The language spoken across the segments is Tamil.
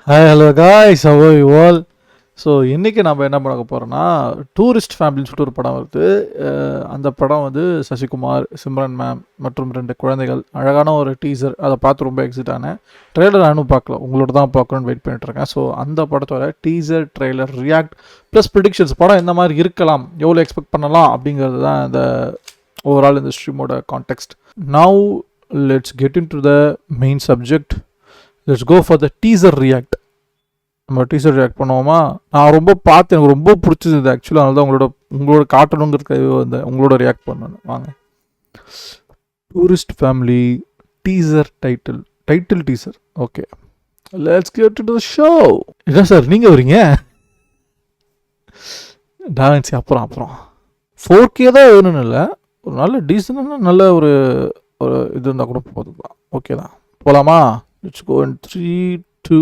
Hi hello guys, how are you all? So இன்றைக்கி நம்ம என்ன பண்ண போகிறோன்னா, டூரிஸ்ட் ஃபேமிலின்னு சொல்லிட்டு ஒரு படம் வருது. அந்த படம் வந்து சசிகுமார், சிம்ரன் மேம் மற்றும் 2 குழந்தைகள். அழகான ஒரு டீசர். அதை பார்த்து ரொம்ப எக்ஸைட் ஆனேன். ட்ரெய்லர் நானும் பார்க்கல, உங்களோட தான் பார்க்கணுன்னு வெயிட் பண்ணிட்டுருக்கேன். ஸோ அந்த படத்தோட teaser, trailer, react plus predictions, படம் எந்த மாதிரி இருக்கலாம், எவ்வளோ எக்ஸ்பெக்ட் பண்ணலாம் அப்படிங்கிறது தான் இந்த ஓவரால் இந்த ஸ்ட்ரீமோட context. Now let's get in to the main subject. Let's go for the teaser react. நம்ம டீசர் ரியாக்ட் பண்ணுவோமா? நான் ரொம்ப பார்த்து எனக்கு ரொம்ப பிடிச்சது ஆக்சுவலாக. அதனால தான் உங்களோட காட்டணுங்கிறதுக்காகவே வந்து உங்களோட ரியாக்ட் பண்ணணும். வாங்க. Tourist family teaser title teaser. Okay, let's get to the show. என்ன சார் நீங்கள் வரீங்க? டான்ஸ் அப்புறம் 4K தான் வேணும்னு இல்லை, ஒரு நல்ல டீசன்ட்னா நல்ல ஒரு இது இருந்தால் கூட போதும் தான். ஓகே தான், போகலாமா? லெட்ஸ் கோ இன் 3, 2,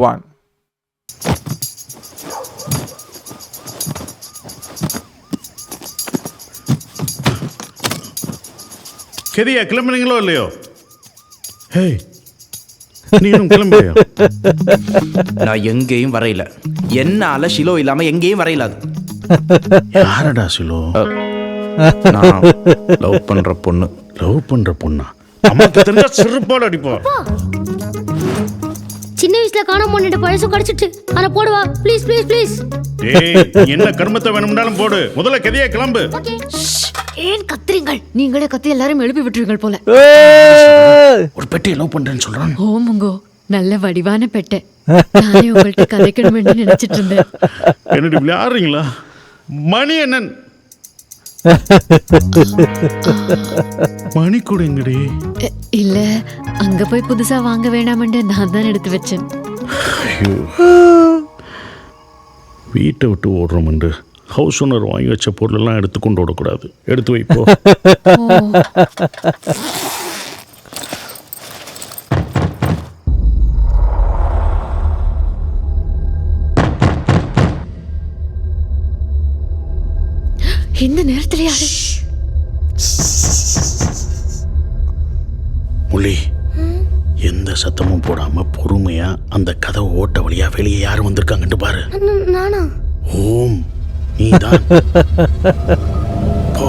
1. கெதியா கிளம்புனீங்களோ இல்லையோ? ஹேய், நீனும் கிளம்பலையா? நான் எங்கேயும் வரையில. என்னால ஷிலோ இல்லாம எங்கேயும் வரையில. அது யாரடா சிலோ? நான் லவ் பண்ற பொண்ணு. லவ் பண்ற பொண்ணா? அம்மாக்கு தெரிஞ்சா செருப்பால் அடிப்போம். சின்ன வயசுல காணாம போன பழசு கிடைச்சிட்டு அத போடுவா ப்ளீஸ் ப்ளீஸ் ப்ளீஸ். டேய், என்ன கர்மத்தை வேணும்னாலும் போடு, முதல்ல கெதியா கிளம்பு. ஏன் கத்துறீங்கள்? நீங்களே கத்தி எல்லாரும் எழுப்பி விட்டுருங்கள் போல. ஒரு பெட்டியை லவ் பண்றேன்னு சொல்றான். ஓமுங்கோ, நல்ல வடிவான பெட்டை. நானே உங்கள்கிட்ட கதைக்கணும்னு நினைச்சிட்டு இருந்தேன். என்னடி விளையாடுறீங்களா? மணி என்னன் மணி கூடங்கடி. இல்ல, அங்க போய் புதுசா வாங்க வேணாமன்னு நான் தான் எடுத்து வச்சேன். வீட்டை விட்டு ஓடுறோம் என்று ஹவுஸ் ஓனர் வாங்கி வச்ச பொருளெல்லாம் எடுத்து கொண்டு ஓடக்கூடாது. எடுத்து வைப்போ. இந்த நேரத்துல யாரு? முள்ளி, எந்த சத்தமும் போடாம பொறுமையா அந்த கதவை ஓட்ட வழியா வெளியே யாரும் வந்திருக்காங்கன்னு பாரு. நானா? ஓம், நீதான். போ.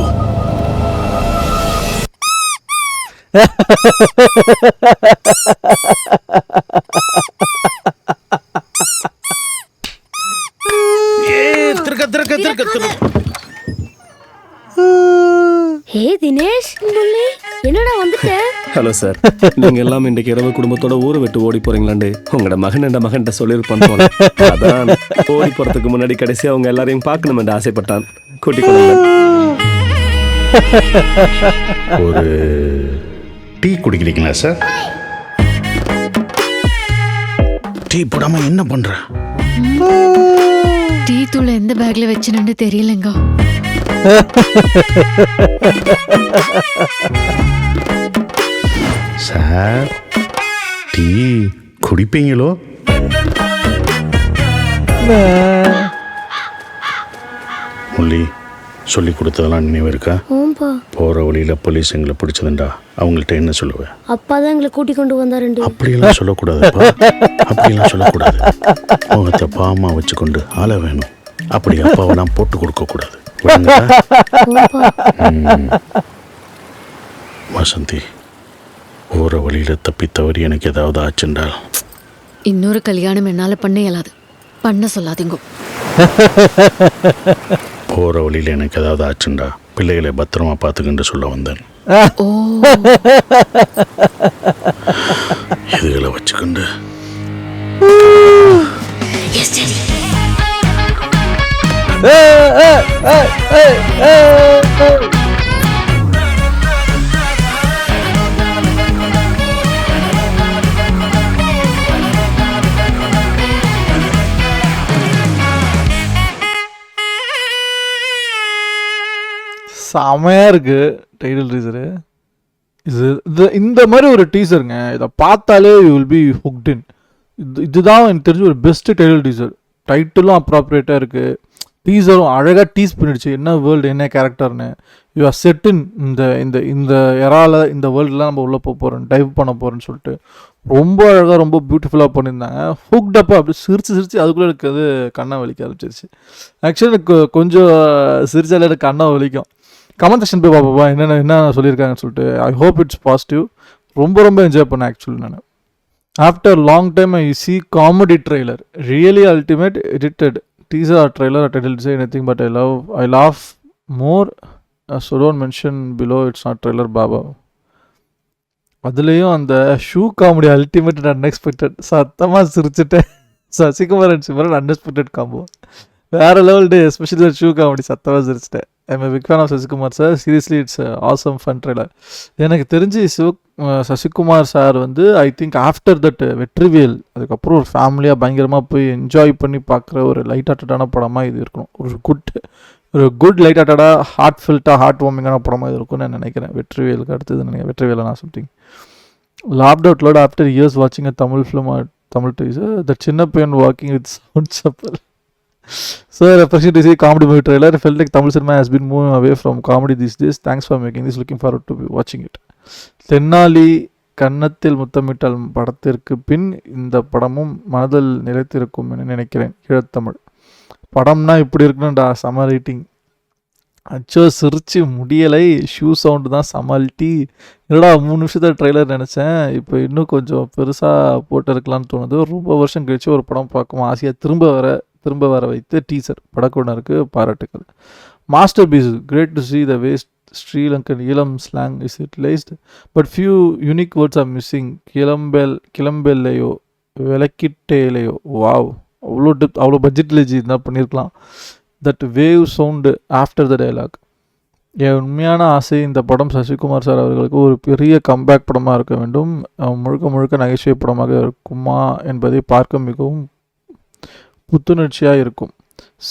ஹே தினேஷ், முள்ளி, என்னடா வந்துட்ட? ஹலோ சார், நீங்க எல்லாம் இன்றைக்கு இரவு குடும்பத்தோட ஊரை விட்டு ஓடி போறீங்களாண்டு உங்களோட மகன்கிட்ட சொல்லியிருப்பான் போல. அதான் ஓடி போறதுக்கு முன்னாடி கடைசி அவங்க எல்லாரையும் பார்க்கணும் என்று ஆசைப்பட்டான். கூட்டிக் கொள்ளுங்க. ஒரு டீ குடிக்கிறீங்களா சார்? டீ போடாம என்ன பண்ற? டீ தூள் எந்த பேக்ல வச்சேன்னு தெரியலங்க. Sir, tea குடிப்பீங்களோ? முள்ளி, சொல்லி கொடுத்ததெல்லாம் நினைவு இருக்கா? போற வழியில போலீஸ் எங்களை பிடிச்சதுண்டா, அவங்கள்ட்ட என்ன சொல்லுவேன்? அப்பா தான் எங்களை கூட்டி கொண்டு வந்தாரு. அப்படியெல்லாம் சொல்லக்கூடாதுப்பா. அப்படியெல்லாம் சொல்லக்கூடாது. முகத்தை பாமா வச்சுக்கொண்டு ஆள வேணும். அப்படி அப்பாவெல்லாம் போட்டு கொடுக்க கூடாது. வசந்தி, போற வழியில தப்பி தவறி எனக்கு ஏதாவது ஆச்சுண்டால் இன்னொரு கல்யாணம் என்னால பண்ண இயலாது. பண்ண சொல்லாதீங்க. போற வழியில எனக்கு ஏதாவது ஆச்சுண்டா பிள்ளைகளை பத்திரமா பார்த்துக்கிட்டு சொல்ல வந்தேன். இதுகளை வச்சுக்கொண்டு செமையா இருக்கு டைட்டில் டீசரு. இந்த மாதிரி ஒரு டீசருங்க, இதை பார்த்தாலே யூ வில் பி ஹுக்ட் இன். இதுதான் எனக்கு தெரிஞ்ச ஒரு பெஸ்ட் டைட்டில் டீசர். டைட்டிலும் அப்ராப்ரியேட்டாக இருக்குது, டீசரும் அழகாக டீஸ் பண்ணிடுச்சு. என்ன வேர்ல்டு, என்ன கேரக்டர்னு. யூ ஆர் செட் இன் இந்த இந்த இந்த எரால, இந்த வேர்ல்டுலாம் நம்ம உள்ளே போக போகிறோம், டைவ் பண்ண போகிறோன்னு சொல்லிட்டு ரொம்ப அழகாக ரொம்ப பியூட்டிஃபுல்லாக பண்ணியிருந்தாங்க. ஹூக்டப்பாக அப்படி சிரிச்சு அதுக்குள்ளே எனக்கு அது கண்ணை வலிக்க ஆரம்பிச்சிருச்சு. ஆக்சுவலி எனக்கு கொஞ்சம் சிரிச்சாலே எனக்கு கண்ணை வலிக்கும். கமெண்ட் செக்ஷன் போய் பார்ப்பா என்ன சொல்லியிருக்காங்கன்னு சொல்லிட்டு. I hope it's positive. ரொம்ப என்ஜாய் பண்ணேன் ஆக்சுவலி நான். After long time I see comedy trailer really ultimate edited teaser trailer I tell say anything but I laugh more so don't mention below it's not trailer பாபா. அதுலேயும் அந்த shoe comedy ultimate and unexpected சத்தமாக சிரிச்சுட்டேன். Sasikumar and Simran unexpected combo வேறு லெவல் டே. எஸ்பெஷலி ஷூ காமெடி சத்தமாக சிரிச்சிட்டேன். I'm big fan of Sasikumar sir. Seriously it's awesome fun trailer. எனக்கு தெரிஞ்சு சசிகுமார் சார் வந்து I think after that Vetrivel அதுக்கப்புறம் ஒரு ஃபேமிலியாக பயங்கரமாக போய் என்ஜாய் பண்ணி பார்க்குற ஒரு லைட் ஹார்ட்டடான படமாக இது இருக்கணும். ஒரு குட் லைட் ஹார்ட்டடாக ஹார்ட் ஃபில்ட்டாக ஹார்ட் வார்மிங்கான படமாக இது இருக்கும்னு நான் நினைக்கிறேன். வெற்றிவேலுக்கு அடுத்தது நினைக்கிறேன். வெற்றிவேலை நான் something லாப்ட் out load after years வாட்சிங் அ தமிழ் ஃபிலிம் தமிழ் டீசர் த சின்ன பையன் walking with sound chappal. Sir, appreciate to see comedy movie trailer. I felt like Tamil cinema has been moving away from comedy these days. Thanks for making this. Looking forward to watching it. Tenali கன்னத்தில் முத்தமிட்டால் படத்திற்கு பின் இந்த படமும் மனதில் நிலைத்திருக்கும் என நினைக்கிறேன். ஈழத்தமிழ் படம்னா இப்படி இருக்கணும்டா. செம ரேட்டிங். அச்சோ சிரிச்சு முடியலை. ஷூ சவுண்டு தான் சமாளிட்டி. என்னடா 3 நிமிஷத்தில் ட்ரெய்லர் நினச்சேன். இப்போ இன்னும் கொஞ்சம் பெருசாக போட்டு இருக்கலான்னு தோணுது. ரொம்ப வருஷம் கழிச்சு ஒரு படம் பார்க்கும் ஆசையாக திரும்ப வர வைத்து டீசர் படக்குழுனருக்கு பாராட்டுக்கள். Master piece great to see the waste Sri Lankan Eelam slang is utilised but few unique words are missing. கிளம்பெல்லையோ விளக்கிட்டேலையோ வாவ் அவ்வளோ பட்ஜெட்டில் இருந்தால் பண்ணியிருக்கலாம். That wave sound after the dialogue. என் உண்மையான ஆசை இந்த படம் சசிகுமார் சார் அவர்களுக்கு ஒரு பெரிய கம்பேக் படமாக இருக்க வேண்டும். முழுக்க நகைச்சுவை படமாக இருக்குமா என்பதை பார்க்க மிகவும் புத்துணர்ச்சியாக இருக்கும்.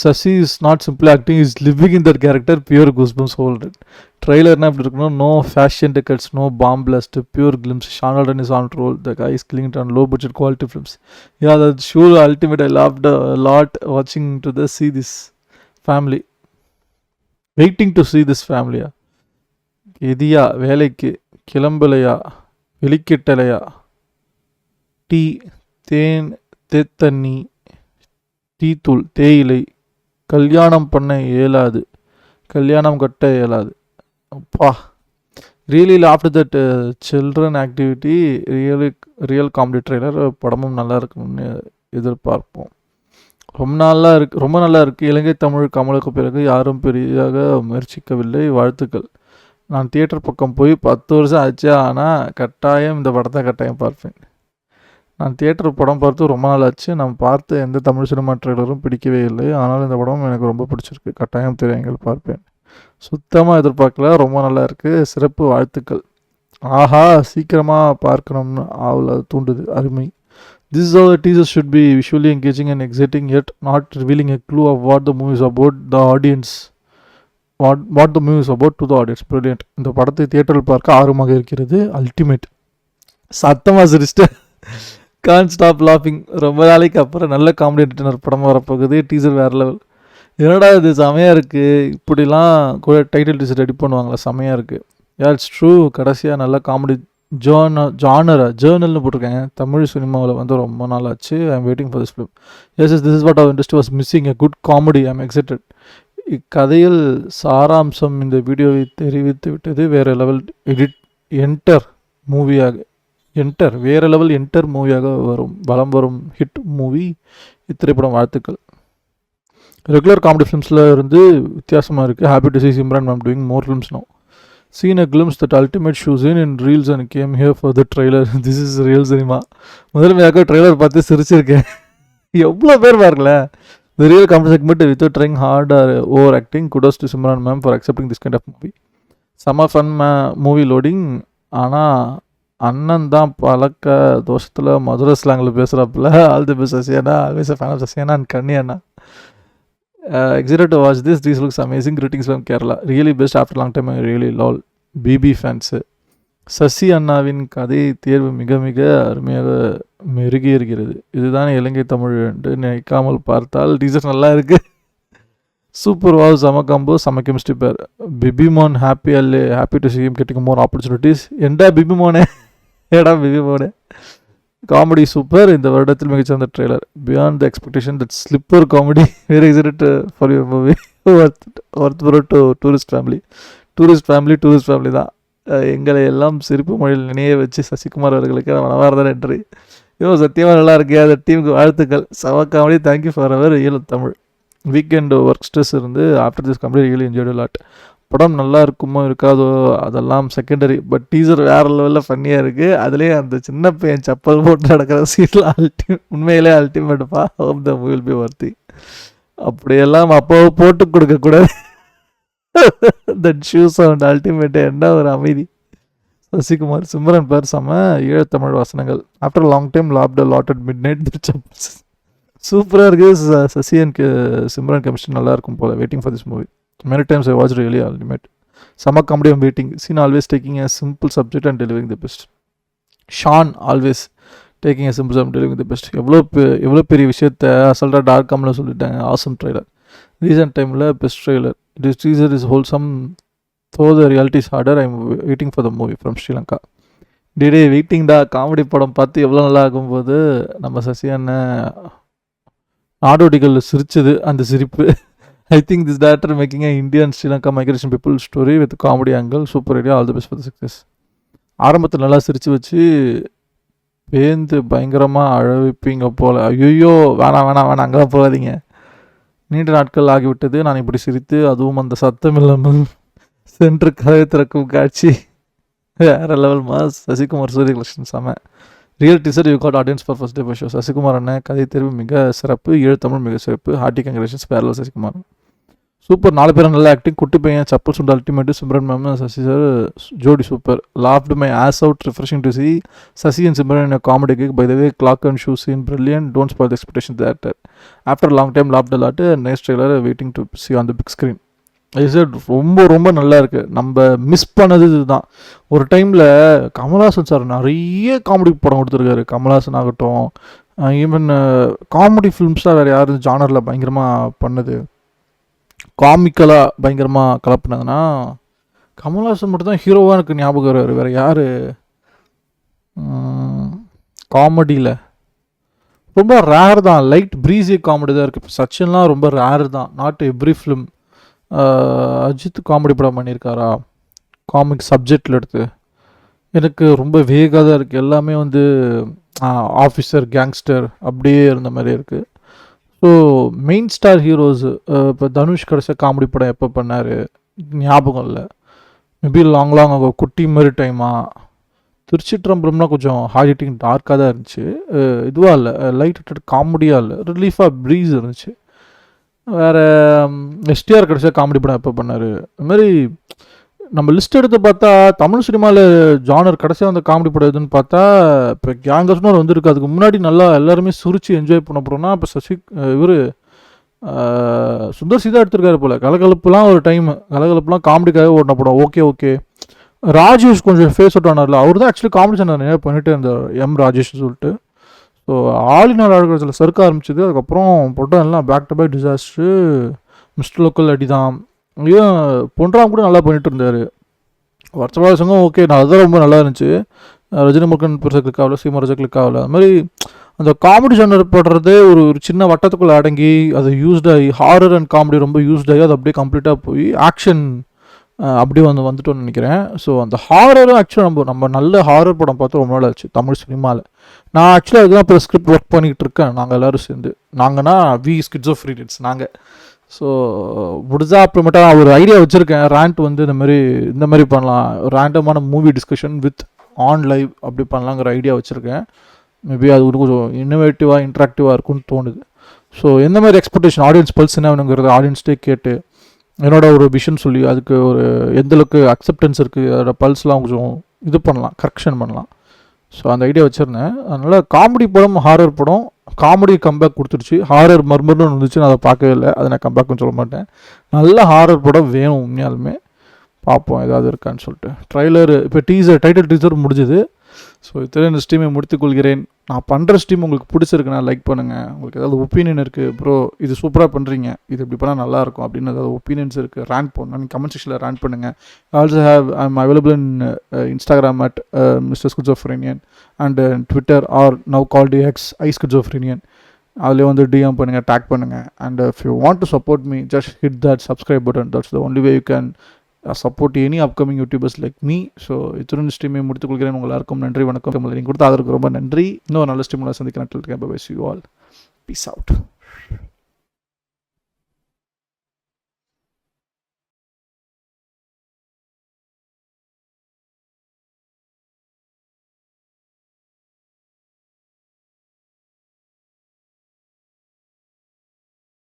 Sasi is not simple acting, is living in that character. Pure goosebumps holded. ட்ரெய்லர்னா எப்படி இருக்கணும்? No fashion tickets, no bomb blast, pure glimpse. ஷானல்டன் is on roll. The guy is clinging on low budget quality films. Yeah, that's sure ultimate. I loved a lot watching to the see this family. Waiting to see this family. எதியா வேலைக்கு கிளம்பலையா வெளிக்கிட்டலையா டீ தேன் தேத்தண்ணி டீ தூள் தேயிலை கல்யாணம் பண்ண இயலாது கல்யாணம் கட்ட இயலாது. அப்பா really after that children activity real comedy trailer படமும் நல்லா இருக்குன்னு எதிர்பார்ப்போம். ரொம்ப நல்லா இருக்குது. இலங்கை தமிழ் கமலுக்கு பிறகு யாரும் பெரிதாக முயற்சிக்கவில்லை. வாழ்த்துக்கள். நான் தியேட்டர் பக்கம் போய் 10 வருஷம் ஆச்சு. ஆனால் கட்டாயம் இந்த படத்தை கட்டாயம் பார்ப்பேன். நான் தியேட்டர் படம் பார்த்து ரொம்ப நாள் ஆச்சு. நான் பார்த்த எந்த தமிழ் சினிமா ட்ரெய்லரும் பிடிக்கவே இல்லை. ஆனால் இந்த படம் எனக்கு ரொம்ப பிடிச்சிருக்கு. கட்டாயம் திரையங்கள் பார்ப்பேன். சுத்தமாக எதிர்பார்க்கல. ரொம்ப நல்லா இருக்குது. சிறப்பு வாழ்த்துக்கள். ஆஹா சீக்கிரமாக பார்க்கணும்னு ஆவல தூண்டுது. அருமை. This is how the teaser should be, visually engaging and exciting yet not revealing a clue of what the movie is about the audience. What the movie is about to the audience. Brilliant. இந்த படத்தை தியேட்டரில் பார்க்க ஆர்வமாக இருக்கிறது. அல்டிமேட். சத்தமாக சிரிச்சிட்டு கான் ஸ்டாப் லாஃபிங். ரொம்ப நாளைக்கு அப்புறம் நல்ல காமெடி என்டர்டெய்னர் படம் வரப்போகுது. டீசர் வேறு லெவல். என்னடா இது செமையாக இருக்குது. இப்படிலாம் கூட டைட்டில் டீசர் ரெடி பண்ணுவாங்களா? செமையாக இருக்குது. It's true. கடைசியாக நல்ல காமெடி ஜேர்னல்னு போட்டிருக்காங்க. தமிழ் சினிமாவில் வந்து ரொம்ப நாள் ஆச்சு. I am waiting for this film. Yes this is what our industry was missing. A good comedy. I am excited. இக்கதையில் சாராம்சம் இந்த வீடியோவை தெரிவித்து விட்டது. வேறு லெவல் என்டர் மூவியாக வலம் வரும் ஹிட் மூவி இத்திரைப்படம். வாழ்த்துக்கள். ரெகுலர் காமெடி ஃபிலிம்ஸில் இருந்து வித்தியாசமாக இருக்குது. Happy to see Simran ma'am doing more films no. Seen a glimpse that ultimate shoes in reels and came here for the trailer. This is real cinema. முதல்மையாக ட்ரெய்லர் பார்த்து சிரிச்சிருக்கேன். எவ்வளோ பேர் பாருங்களேன். The real comedy segment without trying hard or overacting. Kudos to Simran ma'am for accepting this kind of movie. Some fun movie loading. ஆனால் அண்ணன் தான் பழக்க தோஷத்தில் மதுரை ஸ்லாங்கில் பேசுகிறாப்புல. ஆல் தி பெஸ்ட் சசியானா. ஆல்வேஸ் அ ஃபேன் ஆஃப் சசியானா அண்ட் கண்ணி அண்ணா. Excited to watch this. This looks amazing. Greetings from Kerala. Really best after long time. I really lol. BB fans. Sasi அண்ணாவின் கதை தேர்வு மிக மிக அருமையாக மெருகி இருக்கிறது. இதுதான் இலங்கை தமிழ் என்று நினைக்காமல் பார்த்தால் டீசர் நல்லா இருக்குது. Super wow. செம காம்போ. செம கெமிஸ்ட்ரி பேர். பிபிமோன் happy to see him getting more opportunities. ஏடா பிபிமோனே. Comedy super. இந்த வருடத்தில் மிகச்சிறந்த trailer. Beyond the expectation that slipper comedy very excited for your movie. Worth to tourist family தான். எங்களை எல்லாம் சிரிப்பு மொழியில் நினைய வச்சு சசிகுமார் அவர்களுக்கு மனமார்ந்த நன்றி. சத்தியமாக நல்லா இருக்கே. அந்த டீமுக்கு வாழ்த்துக்கள். சவ comedy. Thank you for our real Tamil. Weekend work stress இருந்து after this complete really enjoyed lot. படம் நல்லா இருக்குமோ இருக்காதோ அதெல்லாம் செகண்டரி. பட் டீசர் வேறு லெவலில் ஃபன்னியாக இருக்குது. அதுலேயே அந்த சின்ன பையன் செப்பல் போட்டு நடக்கிற சீட்டில் உண்மையிலே அல்டிமேட்டுப்பா. Hope the movie will be worthy. அப்படியெல்லாம் அப்போது போட்டு கொடுக்கக்கூடாது. That shoe sound ultimate. என்ன ஒரு அமைதி. சசிகுமார் சிம்ரன் பேர் செம்ம. ஈழத்தமிழ் வசனங்கள். After long time laughed lot at midnight. சூப்பராக இருக்குது. சசி அண்ட் சிம்ரன் கெமிஸ்ட்ரி நல்லா இருக்கும் போல். Waiting for this movie. Many times I watched really ultimate. Summer comedy I'm waiting. Scene always taking a simple subject and delivering the best. Sean always taking a simple subject and delivering the best. எவ்வளோ பெரிய விஷயத்தை அசல்ட்டாக டார்க்காமில் சொல்லிட்டாங்க. Awesome trailer. ரீசெண்ட் டைமில் best trailer. This teaser is wholesome though the reality is harder. I'm waiting for the movie from Sri Lanka. டே வெயிட்டிங்டா. காமெடி படம் பார்த்து எவ்வளோ நல்லா ஆகும்போது நம்ம சசி அண்ணன் நாடோடிகள் சிரிச்சது அந்த சிரிப்பு. I think this director making an Indian Sri Lanka migration people story with comedy angle. Super idea. All the best for the success. ஆரம்பத்தில் நல்லா சிரித்து வச்சு பேந்து பயங்கரமாக அழவிப்பீங்க போல். ஐயோ வேணாம் அங்கே போகாதீங்க. நீண்ட நாட்கள் ஆகிவிட்டது நான் இப்படி சிரித்து, அதுவும் அந்த சத்தம் இல்லாமல் சென்று கதை திறக்கும் காட்சி வேறு level mass. Sasikumar Suriya collection செம. Real teaser you got audience for first day first show. Sasikumar அண்ணன் கதை தேர்வு மிக சிறப்பு. ஈழத்தமிழ் மிக சிறப்பு. ஹார்ட்டி கங்க்ரேஷன்ஸ் பேரல சசிகுமார். சூப்பர். 4 பேரும் நல்ல ஆக்டிங். குட்டி பையன் சப்பல் சுண்டு ultimate. Simran ma'am Sasi sir ஜோடி super. Laughed my ass out. Refreshing to see Sasi and Simran comedy kick. By the way clock and shoe scene brilliant. Don't spoil the expectation actor. After long time laughed lot. Next trailer waiting to see on the big screen. ரொம்ப நல்லா இருக்குது. நம்ம மிஸ் பண்ணது இதுதான். ஒரு டைமில் கமல்ஹாசன் சார் நிறைய காமெடி படம் கொடுத்துருக்காரு. கமல்ஹாசன் ஆகட்டும், ஈவன் காமெடி ஃபிலிம்ஸ்லாம் வேறு யாரும் ஜானரில் பயங்கரமாக பண்ணது, காமிக்கலாக பயங்கரமாக கலப்புனதுன்னா கமல்ஹாசன் மட்டும் தான் ஹீரோவாக எனக்கு ஞாபகம் வருவார். வேறு யார் காமெடியில் ரொம்ப ரேர் தான். லைட் ப்ரீஸி காமெடி தான் இருக்குது. இப்போ சச்சின்லாம் ரொம்ப ரேர் தான். Not every film. Ajith comedy படம் பண்ணியிருக்காரா காமிக் சப்ஜெக்டில் எடுத்து? எனக்கு ரொம்ப வேகாக தான் இருக்குது. எல்லாமே வந்து ஆஃபீஸர் கேங்ஸ்டர் அப்படியே இருந்த மாதிரி இருக்குது. ஸோ மெயின் ஸ்டார் ஹீரோஸ் இப்போ தனுஷ் கடைசியாக காமெடி படம் எப்போ பண்ணார் ஞாபகம் இல்லை. மேபி லாங் குட்டி மாதிரி டைமா. திருச்சிற்றம்பலம்னா கொஞ்சம் ஹார்ட் ஹிட்டிங் டார்க்காக தான் இருந்துச்சு. இதுவாக இல்லை, லைட் ஹிட்டட் காமெடியாக இல்லை, ரிலீஃபாக ப்ரீஸ் இருந்துச்சு. வேறு எஸ்டிஆர் கடைசியாக காமெடி படம் எப்போ பண்ணார்? அதுமாதிரி நம்ம லிஸ்ட் எடுத்து பார்த்தா தமிழ் சினிமாவில் ஜானர் கடைசியாக அந்த காமெடி படம் எதுன்னு பார்த்தா இப்போ கேங்கர்ஸ்னு ஒரு வந்துருக்கு. அதுக்கு முன்னாடி நல்லா எல்லாருமே சுரிச்சு என்ஜாய் பண்ண போகிறோம்னா இப்போ இவர் சுந்தர் சி தான் எடுத்திருக்காரு போல். கலகலப்புலாம் ஒரு டைம் கலகலப்புலாம் காமெடிக்காக ஓடின படம். ஓகே ராஜேஷ் கொஞ்சம் ஃபேஸ் அவுட் ஆனார்ல, அவர் தான் ஆக்சுவலி காமெடி சேனல் நிறையா பண்ணிட்டு இருந்தார், எம் ராஜேஷ் சொல்லிட்டு. ஸோ ஆளினால் ஆடுகிறதுல சறுக்க ஆரம்பிச்சிது. அதுக்கப்புறம் படம் எல்லாம் back to back disaster. Mister local அடி தான். ஐயும் பொன்ராம் கூட நல்லா பண்ணிட்டு இருந்தார். வருஷம் ஓகே, நான் அதுதான் ரொம்ப நல்லா இருந்துச்சு. ரஜினி முருகன் பெருசாக கிளிக் ஆகல, சீமா கிளிக் ஆகல. அது மாதிரி அந்த காமெடி ஜானர் போடுறதே ஒரு சின்ன வட்டத்துக்குள்ளே அடங்கி அது யூஸ்டாகி ஹாரர் அண்ட் காமெடி ரொம்ப யூஸ்டாகி அது அப்படியே கம்ப்ளீட்டாக போய் ஆக்ஷன் அப்படி வந்துட்டோன்னு நினைக்கிறேன். ஸோ அந்த ஹாரரும் ஆக்சுவலாக நம்ம நல்ல ஹாரர் படம் பார்த்து ரொம்ப நாள் ஆச்சு தமிழ் சினிமாவில். நான் ஆக்சுவலாக அதுதான் இப்போ ஸ்கிரிப்ட் ஒர்க் பண்ணிக்கிட்டு இருக்கேன். நாங்கள் எல்லோரும் சேர்ந்து, நாங்கன்னா வி ஸ்கிட்ஸ் ஆஃப் ஃப்ரீடன்ஸ் நாங்கள். ஸோ முடிஞ்சா அப்புறமேட்டா ஒரு ஐடியா வச்சுருக்கேன். ரேண்ட் வந்து இந்த மாதிரி பண்ணலாம், ரேண்டமான movie discussion with on live அப்படி பண்ணலாங்கிற ஐடியா வச்சுருக்கேன். மேபி அது கொஞ்சம் இன்னோவேட்டிவாக இன்ட்ராக்டிவாக இருக்கும்னு தோணுது. ஸோ எந்த மாதிரி எக்ஸ்பெக்டேஷன் ஆடியன்ஸ் பல்ஸ் என்ன வேணுங்கிறது ஆடியன்ஸ்டே கேட்டு என்னோட ஒரு விஷன் சொல்லி அதுக்கு ஒரு எந்தளவுக்கு அக்செப்டன்ஸ் இருக்குது அதோட பல்ஸ்லாம் கொஞ்சம் இது பண்ணலாம், கரெக்ஷன் பண்ணலாம். ஸோ அந்த ஐடியா வச்சுருந்தேன். அதனால் காமெடி படம் ஹாரர் படம் காமெடி கம்பேக் கொடுத்துருச்சு. ஹாரர் மர்மர்னு இருந்துச்சு, நான் அதை பார்க்கவே இல்லை, அதை நான் கம்பேக்னு சொல்ல மாட்டேன். நல்ல ஹாரர் படம் வேணும் உண்மையாலுமே. பார்ப்போம் ஏதாவது இருக்கான்னு சொல்லிட்டு. ட்ரைலர் இப்போ டைட்டில் டீசர் முடிஞ்சுது. ஸோ இத்தனை இந்த ஸ்ட்ரீமை முடித்துக்கொள்கிறேன். நான் பண்ணுற ஸ்ட்ரீம் உங்களுக்கு பிடிச்சிருக்குன்னா லைக் பண்ணுங்கள். உங்களுக்கு ஏதாவது ஒப்பீனியன் இருக்குது, ப்ரோ இது சூப்பராக பண்ணுறீங்க, இது இப்படி பண்ணால் நல்லாயிருக்கும் அப்படின்னு ஏதாவது ஒப்பீனியன்ஸ் இருக்குது, ரேண்ட் பண்ணணும், நீங்கள் கமெண்ட் செக்ஷனில் ரேண்ட் பண்ணுங்கள். Also I'm available in Instagram at mister schizophrenian and Twitter or now called X schizophrenian. அதிலே வந்து டிஎம் பண்ணுங்கள், டேக் பண்ணுங்கள். And if you want to support me just hit that subscribe button. That's the only way you can support any upcoming YouTubers like me. So இத்துடன் ஸ்ட்ரீமை முடித்துக்கொள்கிறேன். உங்கள் எல்லாருக்கும் நன்றி, வணக்கம். நீங்கள் கொடுத்த ஆதரவுக்கு ரொம்ப நன்றி. இன்னும் நல்ல ஸ்ட்ரீமில் சந்திக்கிறேன். Bye bye, see you all. Peace out.